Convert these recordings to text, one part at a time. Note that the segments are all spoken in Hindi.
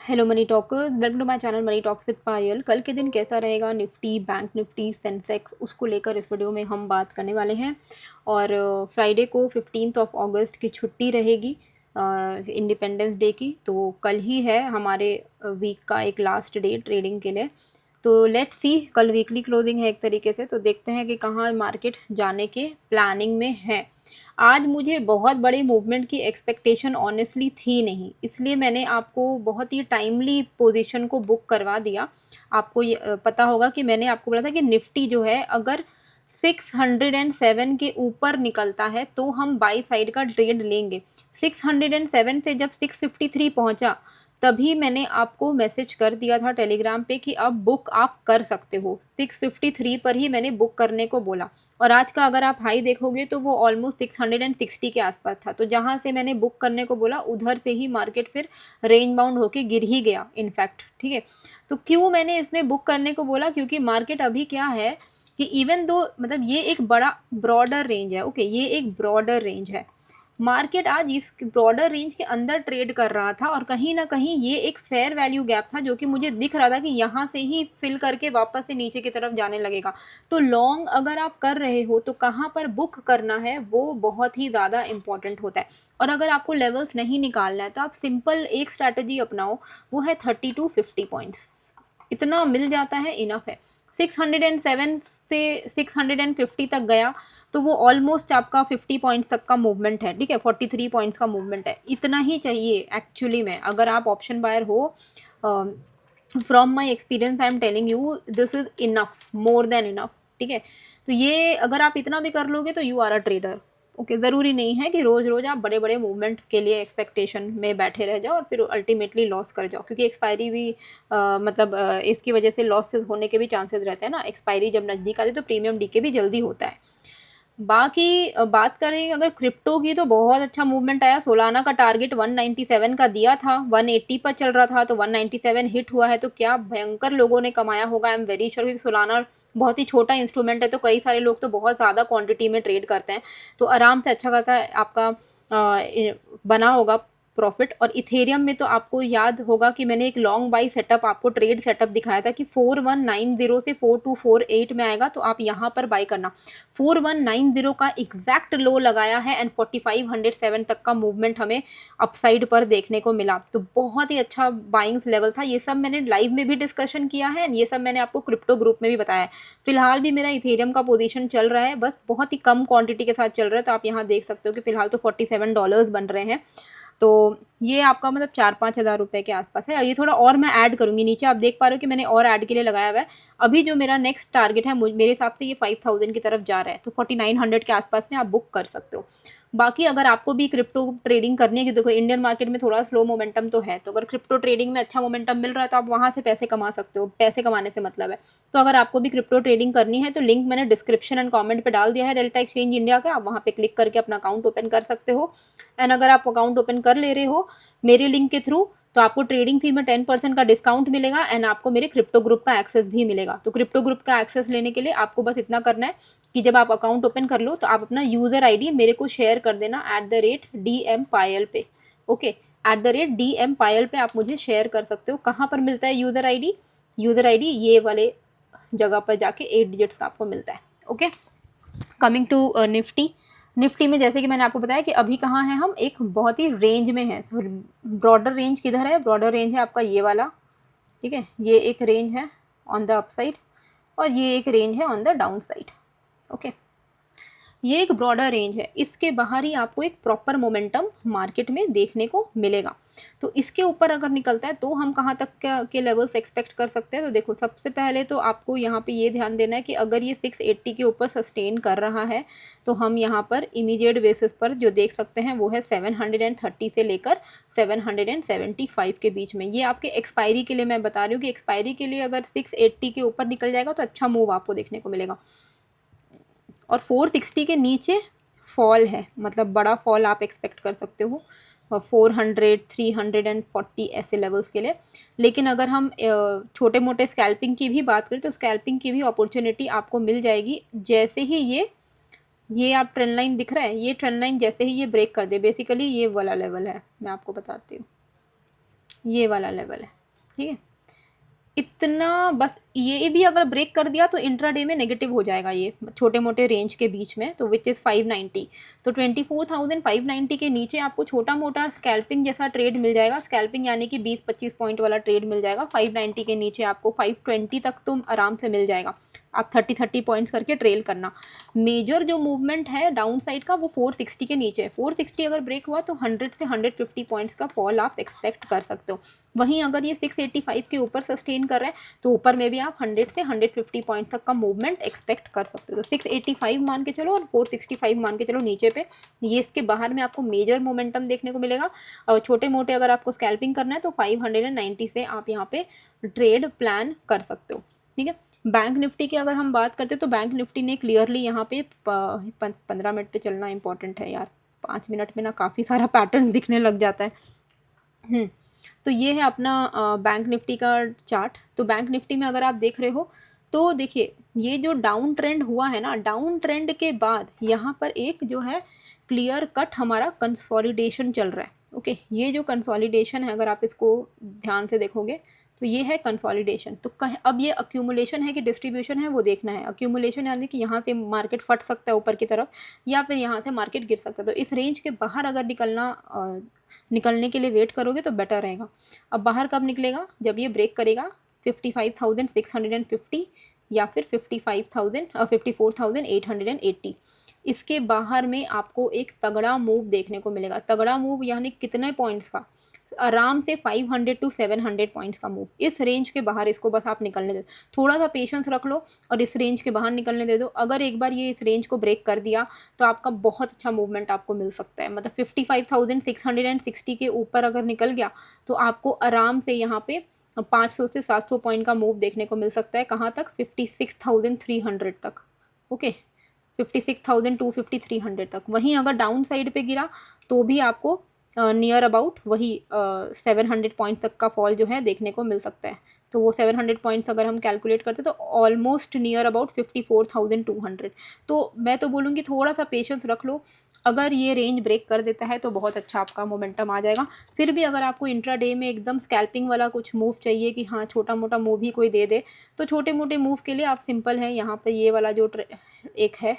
Hello money talkers, welcome to my channel Money Talks with Payal. कल के दिन कैसा रहेगा निफ्टी, बैंक निफ्टी, सेंसेक्स, उसको लेकर इस वीडियो में हम बात करने वाले हैं। और फ्राइडे को 15 अगस्त की छुट्टी रहेगी इंडिपेंडेंस डे की। तो कल ही है हमारे वीक का एक लास्ट डे ट्रेडिंग के लिए। तो लेट्स सी, कल वीकली क्लोजिंग है एक तरीके से, तो देखते हैं कि कहाँ मार्केट जाने के प्लानिंग में है। आज मुझे बहुत बड़ी मूवमेंट की एक्सपेक्टेशन ऑनेस्टली थी नहीं, इसलिए मैंने आपको बहुत ही टाइमली पोजीशन को बुक करवा दिया। आपको ये पता होगा कि मैंने आपको बोला था कि निफ्टी जो है अगर 607 के ऊपर निकलता है तो हम बाई साइड का ट्रेड लेंगे। 607 से जब 653 पहुंचा तभी मैंने आपको मैसेज कर दिया था टेलीग्राम पे कि अब बुक आप कर सकते हो। 653 पर ही मैंने बुक करने को बोला। और आज का अगर आप हाई देखोगे तो वो ऑलमोस्ट 660 के आसपास था। तो जहाँ से मैंने बुक करने को बोला उधर से ही मार्केट फिर रेंज बाउंड होके गिर ही गया इनफैक्ट। ठीक है, तो क्यों मैंने इसमें बुक करने को बोला? क्योंकि मार्केट अभी क्या है कि इवन दो मतलब ये एक बड़ा ब्रॉडर रेंज है। ओके, ये एक ब्रॉडर रेंज है। मार्केट आज इस ब्रॉडर रेंज के अंदर ट्रेड कर रहा था और कहीं ना कहीं ये एक फेयर वैल्यू गैप था जो कि मुझे दिख रहा था कि यहाँ से ही फिल करके वापस से नीचे की तरफ जाने लगेगा। तो लॉन्ग अगर आप कर रहे हो तो कहाँ पर बुक करना है वो बहुत ही ज़्यादा इंपॉर्टेंट होता है। और अगर आपको लेवल्स नहीं निकालना है तो आप सिंपल एक स्ट्रैटेजी अपनाओ, वो है 30 to 50 पॉइंट्स। इतना मिल जाता है, इनफ है। 607 से 650 तक गया तो वो ऑलमोस्ट आपका 50 पॉइंट्स तक का मूवमेंट है। ठीक है, 43 पॉइंट्स का मूवमेंट है। इतना ही चाहिए एक्चुअली में, अगर आप ऑप्शन बायर हो। From my experience I am telling you this is enough, more than enough. ठीक है, तो ये अगर आप इतना भी कर लोगे तो you are a trader. Okay, ज़रूरी नहीं है कि रोज़ रोज़ आप बड़े बड़े मूवमेंट के लिए एक्सपेक्टेशन में बैठे रह जाओ और फिर अल्टीमेटली लॉस कर जाओ, क्योंकि एक्सपायरी भी इसकी वजह से लॉसेस होने के भी चांसेस रहते हैं ना। एक्सपायरी जब नज़दीक आती है तो प्रीमियम डीके भी जल्दी होता है। बाकी बात करें अगर क्रिप्टो की, तो बहुत अच्छा मूवमेंट आया। सोलाना का टारगेट 197 का दिया था, 180 पर चल रहा था, तो 197 हिट हुआ है। तो क्या भयंकर लोगों ने कमाया होगा, आई एम वेरी श्योर, क्योंकि सोलाना बहुत ही छोटा इंस्ट्रूमेंट है तो कई सारे लोग तो बहुत ज़्यादा क्वांटिटी में ट्रेड करते हैं। तो आराम से अच्छा खासा आपका बना होगा प्रॉफिट। और इथेरियम में तो आपको याद होगा कि मैंने एक लॉन्ग बाई सेटअप आपको ट्रेड सेटअप दिखाया था कि 4190 से 4248 में आएगा तो आप यहाँ पर बाई करना। 4190 का एग्जैक्ट लो लगाया है एंड 4507 तक का मूवमेंट हमें अपसाइड पर देखने को मिला। तो बहुत ही अच्छा बाइंग लेवल था। ये सब मैंने लाइव में भी डिस्कशन किया है, ये सब मैंने आपको क्रिप्टो ग्रुप में भी बताया है। फिलहाल भी मेरा इथेरियम का पोजीशन चल रहा है, बस बहुत ही कम क्वांटिटी के साथ चल रहा है। तो आप यहाँ देख सकते हो कि फिलहाल तो $47 बन रहे हैं। तो ये आपका मतलब 4-5 हज़ार रुपये के आसपास है। और ये थोड़ा और मैं ऐड करूँगी, नीचे आप देख पा रहे हो कि मैंने और ऐड के लिए लगाया हुआ है। अभी जो मेरा नेक्स्ट टारगेट है मेरे हिसाब से ये 5000 की तरफ जा रहा है, तो 4900 के आसपास में आप बुक कर सकते हो। बाकी अगर आपको भी क्रिप्टो ट्रेडिंग करनी है, कि देखो इंडियन मार्केट में थोड़ा स्लो मोमेंटम तो है, तो अगर क्रिप्टो ट्रेडिंग में अच्छा मोमेंटम मिल रहा है तो आप वहाँ से पैसे कमा सकते हो। पैसे कमाने से मतलब है, तो अगर आपको भी क्रिप्टो ट्रेडिंग करनी है तो लिंक मैंने डिस्क्रिप्शन एंड कमेंट पे डाल दिया है, डेल्टा एक्सचेंज इंडिया का। आप वहाँ पे क्लिक करके अपना अकाउंट ओपन कर सकते हो। एंड अगर आप अकाउंट ओपन कर ले रहे हो मेरे लिंक के थ्रू तो आपको ट्रेडिंग फी में 10% का डिस्काउंट मिलेगा एंड आपको मेरे क्रिप्टो ग्रुप का एक्सेस भी मिलेगा। तो क्रिप्टो ग्रुप का एक्सेस लेने के लिए आपको बस इतना करना है कि जब आप अकाउंट ओपन कर लो तो आप अपना यूजर आईडी मेरे को शेयर कर देना @DM पायल पे। ओके, @DM पायल पे आप मुझे शेयर कर सकते हो। कहाँ पर मिलता है यूजर आईडी? यूजर आईडी ये वाले जगह पर जाके 8 डिजिट्स का आपको मिलता है। Okay, coming to Nifty. Nifty में जैसे कि मैंने आपको बताया कि अभी कहाँ है, हम एक बहुत ही रेंज में है। ब्रॉडर रेंज किधर है? ब्रॉडर रेंज है आपका ये वाला। ठीक है, ये एक रेंज है ऑन द अपसाइड और ये एक रेंज है on the down side. Okay, ये एक ब्रॉडर रेंज है, इसके बाहर ही आपको एक प्रॉपर मोमेंटम मार्केट में देखने को मिलेगा। तो इसके ऊपर अगर निकलता है तो हम कहाँ तक के लेवल्स एक्सपेक्ट कर सकते हैं? तो देखो, सबसे पहले तो आपको यहाँ पे ये ध्यान देना है कि अगर ये 680 के ऊपर सस्टेन कर रहा है तो हम यहाँ पर इमीडिएट बेसिस पर जो देख सकते हैं वो है 730 से लेकर 775 के बीच में। ये आपके एक्सपायरी के लिए मैं बता रही हूँ कि एक्सपायरी के लिए अगर 680 के ऊपर निकल जाएगा तो अच्छा मूव आपको देखने को मिलेगा। और 460 के नीचे फॉल है, मतलब बड़ा फॉल आप एक्सपेक्ट कर सकते हो 400, 340 ऐसे लेवल्स के लिए। लेकिन अगर हम छोटे मोटे स्कैल्पिंग की भी बात करें तो स्कैल्पिंग की भी अपॉर्चुनिटी आपको मिल जाएगी जैसे ही ये आप ट्रेंड लाइन दिख रहा है, ये ट्रेंड लाइन जैसे ही ये ब्रेक कर दे। बेसिकली ये वाला लेवल है, मैं आपको बताती हूँ, ये वाला लेवल है। ठीक है, इतना बस। ये भी अगर ब्रेक कर दिया तो इंट्राडे में नेगेटिव हो जाएगा ये छोटे मोटे रेंज के बीच में, तो विच इज़ 590। तो 24,590 के नीचे आपको छोटा मोटा स्कैल्पिंग जैसा ट्रेड मिल जाएगा। स्कैल्पिंग यानी कि 20-25 पॉइंट वाला ट्रेड मिल जाएगा। 590 के नीचे आपको 520 तक तो आराम से मिल जाएगा। आप 30-30 पॉइंट्स करके ट्रेल करना। मेजर जो मूवमेंट है डाउन साइड का वो 460 के नीचे है। 460 अगर ब्रेक हुआ तो 100 से 150 पॉइंट्स का फॉल आप एक्सपेक्ट कर सकते हो। वहीं अगर ये 685 के ऊपर सस्टेन कर रहे हैं तो ऊपर में भी आप 100 से 150 पॉइंट तक का मूवमेंट एक्सपेक्ट कर सकते हो। तो 685 मान के चलो और 465 मान के चलो नीचे पे, ये इसके बाहर में आपको मेजर मोमेंटम देखने को मिलेगा। और छोटे मोटे अगर आपको स्कैल्पिंग करना है तो 590 से आप यहाँ पे ट्रेड प्लान कर सकते हो। ठीक है, बैंक निफ्टी की अगर हम बात करते हैं तो बैंक निफ्टी ने क्लियरली यहाँ पे 15 मिनट पे चलना इंपॉर्टेंट है यार, 5 मिनट में ना काफ़ी सारा पैटर्न दिखने लग जाता है। तो ये है अपना बैंक निफ्टी का चार्ट। तो बैंक निफ्टी में अगर आप देख रहे हो तो देखिए ये जो डाउन ट्रेंड हुआ है ना, डाउन ट्रेंड के बाद यहाँ पर एक जो है क्लियर कट हमारा कंसोलिडेशन चल रहा है। ओके, ये जो कंसोलिडेशन है अगर आप इसको ध्यान से देखोगे तो ये है कंसोलिडेशन। तो अब ये अक्यूमुलेशन है कि डिस्ट्रीब्यूशन है वो देखना है। अक्यूमुलेशन यानी कि यहाँ से मार्केट फट सकता है ऊपर की तरफ या फिर यहाँ से मार्केट गिर सकता है। तो इस रेंज के बाहर अगर निकलने के लिए वेट करोगे तो बेटर रहेगा। अब बाहर कब निकलेगा? जब ये ब्रेक करेगा 55,650 या फिर 54,880। इसके बाहर में आपको एक तगड़ा मूव देखने को मिलेगा। तगड़ा मूव यानी कितने पॉइंट्स का? आराम से 500 टू 700 पॉइंट्स का मूव। इस रेंज के बाहर इसको बस आप निकलने दो, थोड़ा सा पेशेंस रख लो और इस रेंज के बाहर निकलने दे दो। अगर एक बार ये इस रेंज को ब्रेक कर दिया तो आपका बहुत अच्छा मूवमेंट आपको मिल सकता है। मतलब 55,660 के ऊपर अगर निकल गया तो आपको आराम से यहाँ पे 500 से 700 पॉइंट का मूव देखने को मिल सकता है। कहाँ तक? 56,300 तक। ओके, 56,250 300 तक। वहीं अगर डाउन साइड पे गिरा तो भी आपको नियर अबाउट वही 700 पॉइंट्स तक का फॉल जो है देखने को मिल सकता है। तो वो 700 पॉइंट्स अगर हम कैलकुलेट करते तो ऑलमोस्ट नियर अबाउट 54,200। तो मैं तो बोलूँगी थोड़ा सा पेशेंस रख लो। अगर ये रेंज ब्रेक कर देता है तो बहुत अच्छा आपका मोमेंटम आ जाएगा। फिर भी अगर आपको इंट्राडे में एकदम स्कैल्पिंग वाला कुछ मूव चाहिए कि हाँ छोटा मोटा मूव ही कोई दे दे, तो छोटे मोटे मूव के लिए आप सिंपल है यहाँ पे ये वाला जो एक है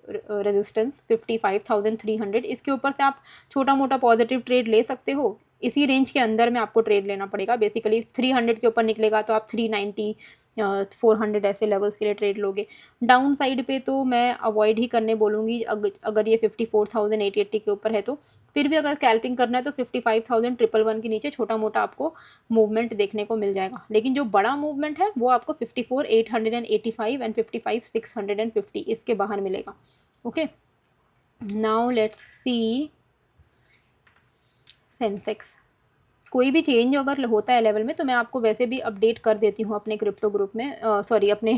रेजिस्टेंस 55,300, इसके ऊपर से आप छोटा मोटा पॉजिटिव ट्रेड ले सकते हो। इसी रेंज के अंदर में आपको ट्रेड लेना पड़ेगा। बेसिकली 300 के ऊपर निकलेगा तो आप 390 400 ऐसे लेवल्स के लिए ट्रेड लोगे। डाउन साइड पे तो मैं अवॉइड ही करने बोलूँगी अगर ये 54,880 के ऊपर है तो। फिर भी अगर स्कैल्पिंग करना है तो 55,111 के नीचे छोटा मोटा आपको मूवमेंट देखने को मिल जाएगा। लेकिन जो बड़ा मूवमेंट है वो आपको 54,885 एंड 55,650 इसके बाहर मिलेगा। Okay, now let's see Sensex. कोई भी चेंज अगर होता है लेवल में तो मैं आपको वैसे भी अपडेट कर देती हूँ अपने क्रिप्टो ग्रुप में, सॉरी अपने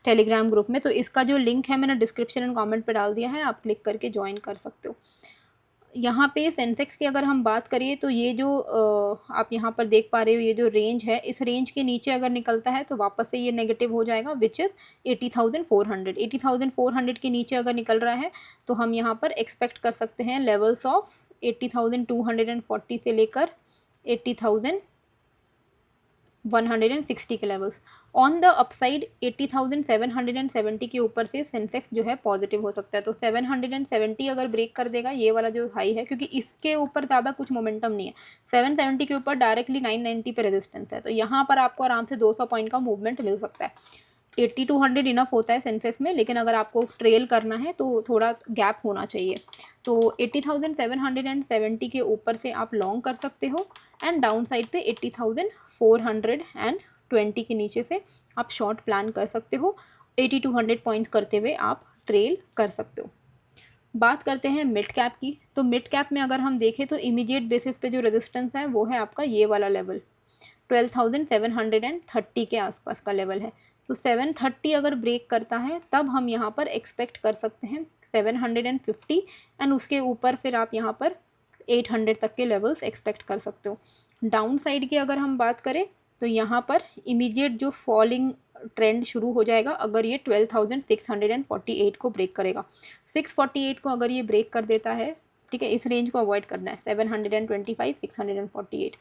टेलीग्राम ग्रुप में। तो इसका जो लिंक है मैंने डिस्क्रिप्शन एंड कमेंट पे डाल दिया है, आप क्लिक करके ज्वाइन कर सकते हो। यहाँ पे सेंसेक्स की अगर हम बात करिए तो ये जो आप यहाँ पर देख पा रहे हो ये जो रेंज है, इस रेंज के नीचे अगर निकलता है तो वापस से ये नेगेटिव हो जाएगा विच इज़ 80,400। 80,400 के नीचे अगर निकल रहा है तो हम यहाँ पर एक्सपेक्ट कर सकते हैं लेवल्स ऑफ 80,240 से लेकर 80,160 के लेवल्स। ऑन द अपसाइड 80,770 के ऊपर से सेंसेक्स जो है पॉजिटिव हो सकता है। तो 770 अगर ब्रेक कर देगा ये वाला जो हाई है, क्योंकि इसके ऊपर ज़्यादा कुछ मोमेंटम नहीं है। 770 के ऊपर डायरेक्टली 990 पे रेजिस्टेंस है, तो यहाँ पर आपको आराम से 200 पॉइंट का मूवमेंट मिल सकता है। 80 to 100 इनफ होता है सेंसेक्स में, लेकिन अगर आपको ट्रेल करना है तो थोड़ा गैप होना चाहिए। तो 80,770 के ऊपर से आप लॉन्ग कर सकते हो एंड डाउन साइड पे 80,420 के नीचे से आप शॉर्ट प्लान कर सकते हो। 80 to 100 पॉइंट्स करते हुए आप ट्रेल कर सकते हो। बात करते हैं मिड कैप की। तो मिड कैप में अगर हम देखें तो इमीडिएट बेसिस पे जो रेजिस्टेंस है वो है आपका ये वाला लेवल 12,730 के आसपास का लेवल है। तो 730 अगर ब्रेक करता है तब हम यहाँ पर एक्सपेक्ट कर सकते हैं 750 एंड उसके ऊपर फिर आप यहाँ पर 800 तक के लेवल्स एक्सपेक्ट कर सकते हो। डाउन साइड की अगर हम बात करें तो यहाँ पर इमीडिएट जो फॉलिंग ट्रेंड शुरू हो जाएगा अगर ये 12,648 को ब्रेक करेगा। 648 को अगर ये ब्रेक कर देता है, ठीक है, इस रेंज को अवॉइड करना है 725 648।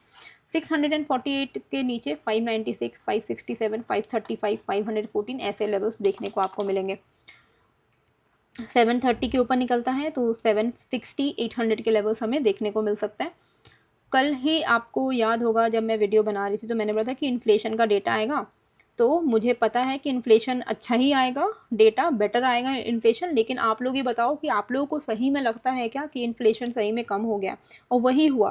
648 के नीचे 596, 567, 535, 514 ऐसे लेवल्स देखने को आपको मिलेंगे। 730 के ऊपर निकलता है तो 760, 800 के लेवल्स हमें देखने को मिल सकता है। कल ही आपको याद होगा जब मैं वीडियो बना रही थी तो मैंने बोला था कि इन्फ्लेशन का डेटा आएगा, तो मुझे पता है कि इन्फ्लेशन अच्छा ही आएगा, डेटा बेटर आएगा इन्फ्लेशन। लेकिन आप लोग ही बताओ कि आप लोगों को सही में लगता है क्या कि इन्फ्लेशन सही में कम हो गया? और वही हुआ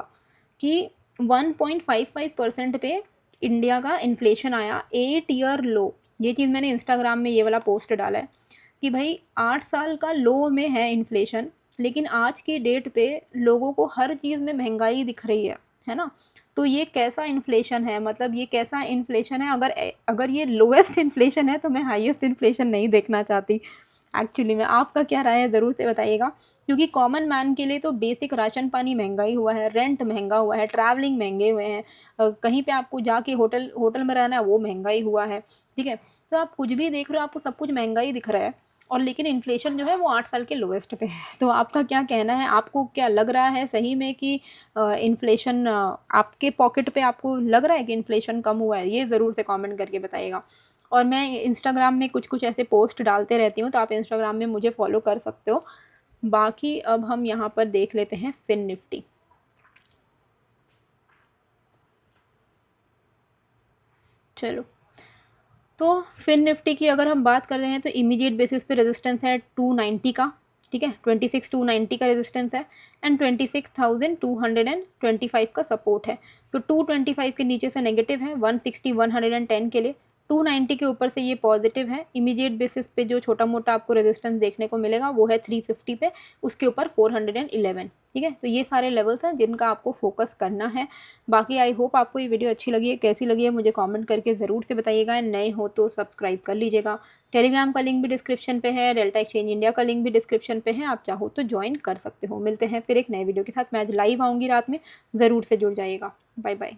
कि 1.55% पे इंडिया का इन्फ्लेशन आया, 8 ईयर लो। ये चीज़ मैंने इंस्टाग्राम में ये वाला पोस्ट डाला है कि भाई 8 साल का लो में है इन्फ्लेशन, लेकिन आज की डेट पे लोगों को हर चीज़ में महंगाई दिख रही है ना? तो ये कैसा इन्फ्लेशन है, मतलब ये कैसा इन्फ्लेशन है? अगर ये लोएस्ट इन्फ्लेशन है तो मैं हाईएस्ट इन्फ्लेशन नहीं देखना चाहती एक्चुअली में। आपका क्या राय है ज़रूर से बताइएगा, क्योंकि कॉमन मैन के लिए तो बेसिक राशन पानी महंगाई हुआ है, रेंट महंगा हुआ है, ट्रैवलिंग महंगे हुए हैं, कहीं पे आपको जाके होटल में रहना है वो महंगाई हुआ है, ठीक है? तो आप कुछ भी देख रहे हो आपको सब कुछ महंगाई दिख रहा है, और लेकिन इन्फ्लेशन जो है वो 8 साल के लोएस्ट पे है। तो आपका क्या कहना है? आपको क्या लग रहा है सही में कि इन्फ्लेशन आपके पॉकेट पे आपको लग रहा है कि इन्फ्लेशन कम हुआ है? ये ज़रूर से कमेंट करके बताइएगा। और मैं इंस्टाग्राम में कुछ कुछ ऐसे पोस्ट डालते रहती हूँ, तो आप इंस्टाग्राम में मुझे फॉलो कर सकते हो। बाकी अब हम यहाँ पर देख लेते हैं फिन निफ्टी। चलो, तो फिन निफ्टी की अगर हम बात कर रहे हैं तो इमीडिएट बेसिस पे रेजिस्टेंस है 290 का, ठीक है, 26,290 का रेजिस्टेंस है, एंड 26,225 का सपोर्ट है। तो 225 के नीचे से नेगेटिव है, 160, 110 के लिए, 290 के ऊपर से ये पॉजिटिव है। इमीडिएट बेसिस पे जो छोटा मोटा आपको रेजिस्टेंस देखने को मिलेगा वो है 350 पे, उसके ऊपर 411, ठीक है। तो ये सारे लेवल्स हैं जिनका आपको फोकस करना है। बाकी आई होप आपको ये वीडियो अच्छी लगी है, कैसी लगी है मुझे कमेंट करके ज़रूर से बताइएगा। नए हो तो सब्सक्राइब कर लीजिएगा। टेलीग्राम का लिंक भी डिस्क्रिप्शन पे है, डेल्टा एक्सचेंज इंडिया का लिंक भी डिस्क्रिप्शन पे है, आप चाहो तो ज्वाइन कर सकते हो। मिलते हैं फिर एक नए वीडियो के साथ। मैं आज लाइव आऊँगी रात में, ज़रूर से जुड़ जाइएगा। Bye bye.